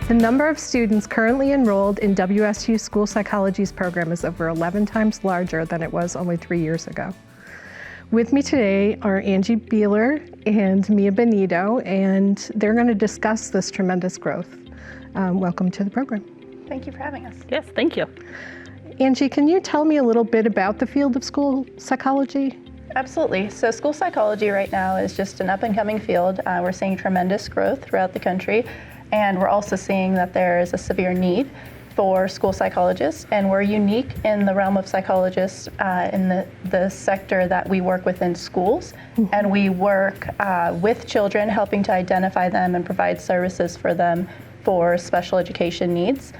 The number of students currently enrolled in WSU School Psychology's program is over 11 times larger than it was only 3 years ago. With me today are Beeler and Mia Bonitto, and they're going to discuss this tremendous growth. Welcome to the program. Thank you for having us. Yes, thank you. Angie, can you tell me a little bit about the field of school psychology? Absolutely. So school psychology right now is just an up-and-coming field. We're seeing tremendous growth throughout the country, and we're also seeing that there is a severe need for school psychologists, and we're unique in the realm of psychologists in the sector that we work within schools, and we work with children, helping to identify them and provide services for them for special education needs,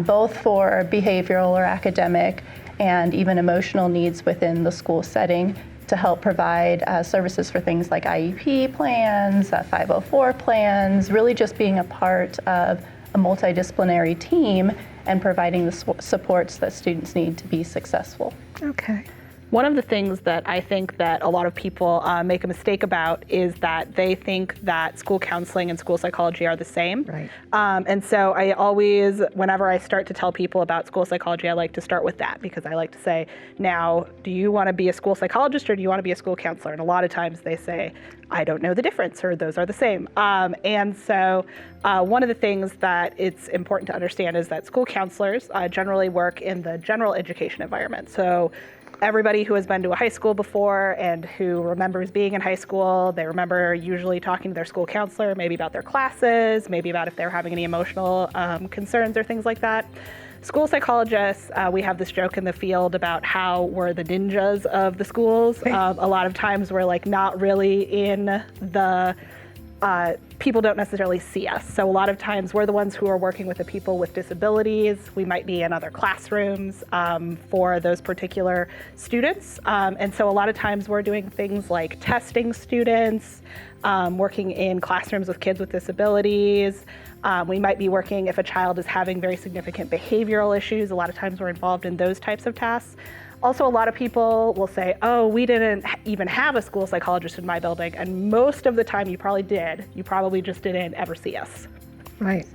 both for behavioral or academic and even emotional needs within the school setting, to help provide services for things like IEP plans, 504 plans, really just being a part of a multidisciplinary team and providing the supports that students need to be successful. Okay. One of the things that I think that a lot of people make a mistake about is that they think that school counseling and school psychology are the same. Right. And so I always, whenever I start to tell people about school psychology, I like to start with that, because I like to say, now, do you want to be a school psychologist or do you want to be a school counselor? And a lot of times they say, I don't know the difference, or those are the same. And so one of the things that it's important to understand is that school counselors generally work in the general education environment. So everybody who has been to a high school before and who remembers being in high school, they remember usually talking to their school counselor, maybe about their classes, maybe about if they're having any emotional concerns or things like that. School psychologists, we have this joke in the field about how we're the ninjas of the schools. A lot of times we're like not really in the, people don't necessarily see us. So a lot of times we're the ones who are working with the people with disabilities. We might be in other classrooms for those particular students. And so a lot of times we're doing things like testing students, working in classrooms with kids with disabilities. We might be working if a child is having very significant behavioral issues. A lot of times we're involved in those types of tasks. Also, a lot of people will say, oh, we didn't even have a school psychologist in my building. And most of the time you probably did. You probably just didn't ever see us. Right.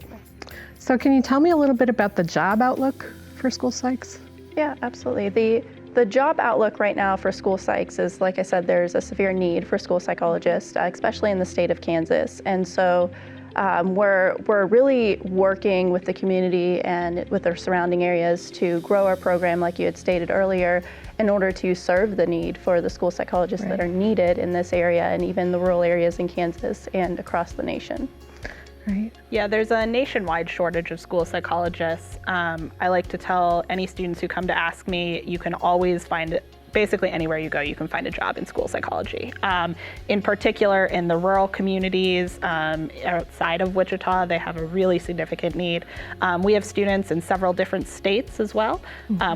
So can you tell me a little bit about the job outlook for school psychs? Yeah, absolutely. The job outlook right now for school psychs is, like I said, there's a severe need for school psychologists, especially in the state of Kansas. And so we're really working with the community and with our surrounding areas to grow our program, like you had stated earlier, in order to serve the need for the school psychologists that are needed in this area and even the rural areas in Kansas and across the nation. Right. Yeah, there's a nationwide shortage of school psychologists. I like to tell any students who come to ask me, you can always find it. Basically anywhere you go, you can find a job in school psychology. In particular, in the rural communities outside of Wichita, they have a really significant need. We have students in several different states as well.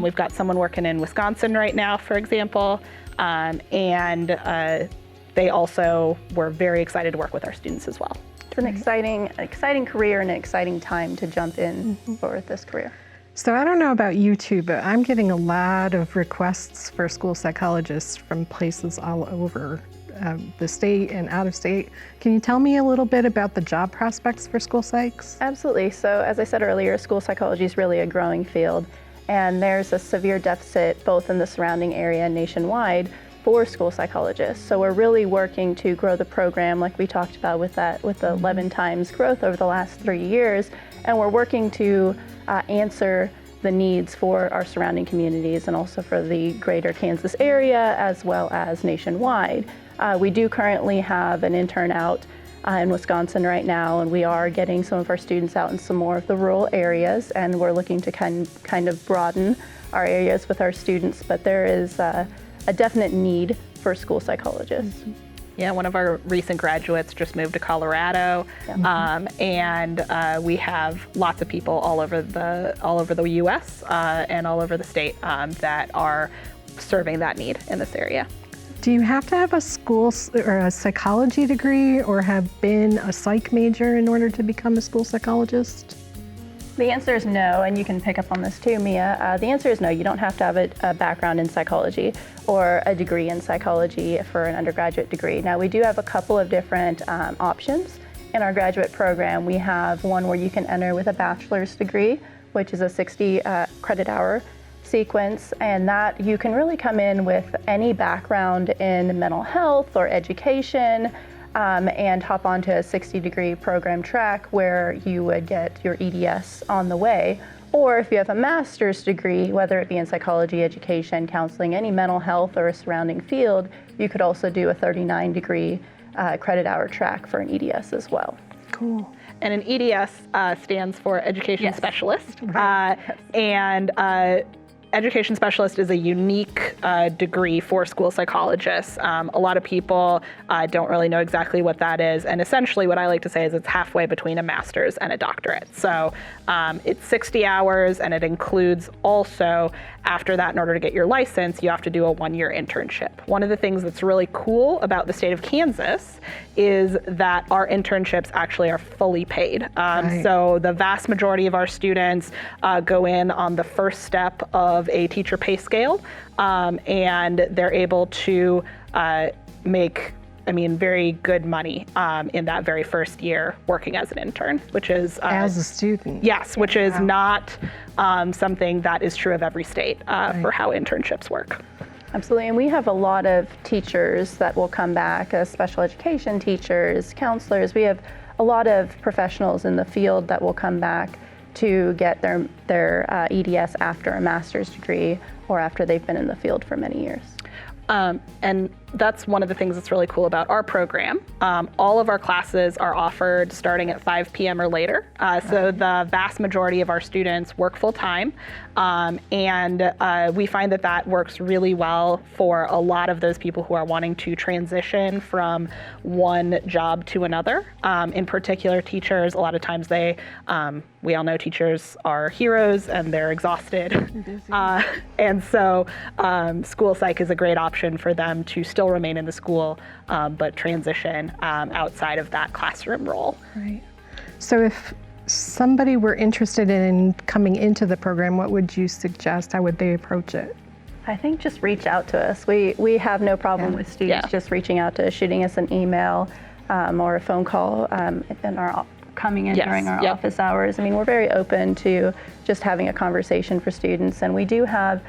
We've got someone working in Wisconsin right now, for example, and they also were very excited to work with our students as well. It's an exciting career and an exciting time to jump in for this career. So I don't know about you two, but I'm getting a lot of requests for school psychologists from places all over the state and out of state. Can you tell me a little bit about the job prospects for school psychs? Absolutely. So as I said earlier, school psychology is really a growing field, and there's a severe deficit both in the surrounding area and nationwide for school psychologists. So we're really working to grow the program, like we talked about with the 11 times growth over the last 3 years, and we're working to answer the needs for our surrounding communities and also for the greater Kansas area as well as nationwide. We do currently have an intern out in Wisconsin right now, and we are getting some of our students out in some more of the rural areas, and we're looking to kind of broaden our areas with our students, but there is a definite need for school psychologists. Yeah, one of our recent graduates just moved to Colorado, and we have lots of people all over the U.S. And all over the state that are serving that need in this area. Do you have to have a school or a psychology degree or have been a psych major in order to become a school psychologist? The answer is no, and you can pick up on this too, Mia. The answer is no. You don't have to have a background in psychology or a degree in psychology for an undergraduate degree. Now, we do have a couple of different options in our graduate program, we have one where you can enter with a bachelor's degree, which is a 60 credit hour sequence, and that you can really come in with any background in mental health or education, and hop onto a 60-degree program track where you would get your EDS on the way. Or if you have a master's degree, whether it be in psychology, education, counseling, any mental health or a surrounding field, you could also do a 39-degree credit hour track for an EDS as well. Cool. And an EDS stands for Education Specialist. Right. And Education Specialist is a unique degree for school psychologists. A lot of people don't really know exactly what that is. And essentially what I like to say is it's halfway between a master's and a doctorate. So it's 60 hours, and it includes also, after that, in order to get your license, you have to do a 1-year internship. One of the things that's really cool about the state of Kansas is that our internships actually are fully paid. Right. So the vast majority of our students go in on the first step of a teacher pay scale, and they're able to make, very good money in that very first year working as an intern, which is As a student. yes, which is not something that is true of every state for how internships work. Absolutely, and we have a lot of teachers that will come back as special education teachers, counselors. We have a lot of professionals in the field that will come back to get their EDS after a master's degree or after they've been in the field for many years. And that's one of the things that's really cool about our program. All of our classes are offered starting at 5 p.m. or later. So the vast majority of our students work full time. And we find that that works really well for a lot of those people who are wanting to transition from one job to another. In particular, teachers, a lot of times we all know teachers are heroes and they're exhausted. And so school psych is a great option for them to still remain in the school, but transition outside of that classroom role. Right. So if somebody were interested in coming into the program, what would you suggest? How would they approach it? I think just reach out to us. We have no problem with students just reaching out to us, shooting us an email or a phone call coming in during our office hours. We're very open to just having a conversation for students, and we do have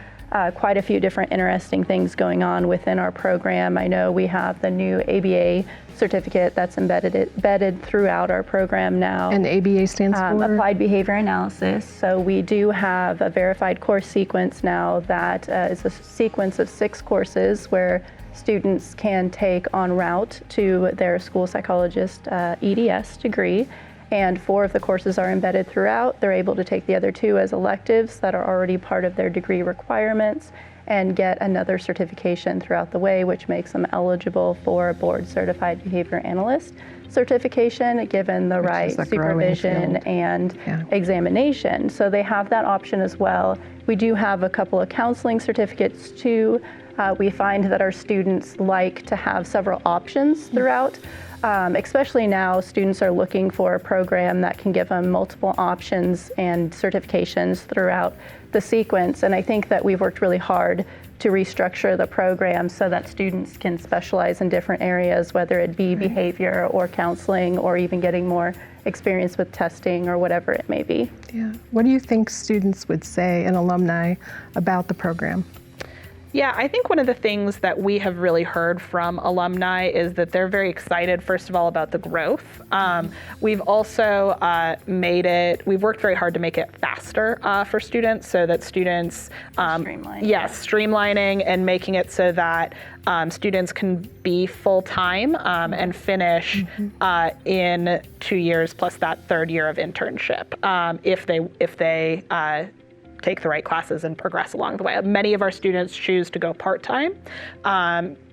quite a few different interesting things going on within our program. I know we have the new ABA certificate that's embedded throughout our program now. And ABA stands for? Applied Behavior Analysis. So we do have a verified course sequence now that is a sequence of 6 courses where students can take en route to their school psychologist EDS degree. And 4 of the courses are embedded throughout. They're able to take the other 2 as electives that are already part of their degree requirements and get another certification throughout the way, which makes them eligible for a board certified behavior analyst certification, given the right supervision and examination. So they have that option as well. We do have a couple of counseling certificates too. We find that our students like to have several options throughout. Especially now, students are looking for a program that can give them multiple options and certifications throughout the sequence. And I think that we've worked really hard to restructure the program so that students can specialize in different areas, whether it be behavior or counseling or even getting more experience with testing or whatever it may be. Yeah. What do you think students would say and alumni about the program? Yeah, I think one of the things that we have really heard from alumni is that they're very excited, first of all, about the growth. We've also we've worked very hard to make it faster for students so that students, streamlining and making it so that students can be full-time and finish in 2 years plus that 3rd year of internship if they take the right classes and progress along the way. Many of our students choose to go part-time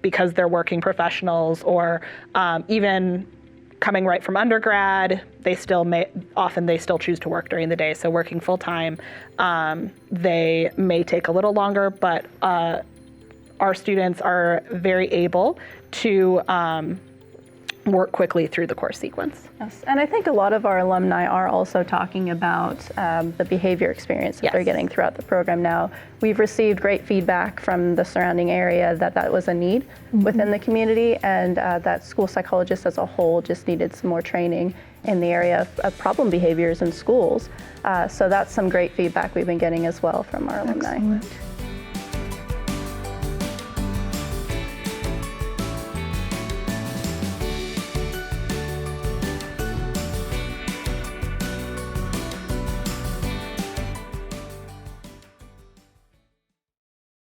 because they're working professionals or even coming right from undergrad, they still choose to work during the day. So working full-time, they may take a little longer, but our students are very able to work quickly through the course sequence. Yes, and I think a lot of our alumni are also talking about the behavior experience that they're getting throughout the program now. We've received great feedback from the surrounding area that was a need within the community, and that school psychologists as a whole just needed some more training in the area of problem behaviors in schools. So that's some great feedback we've been getting as well from our alumni. Excellent.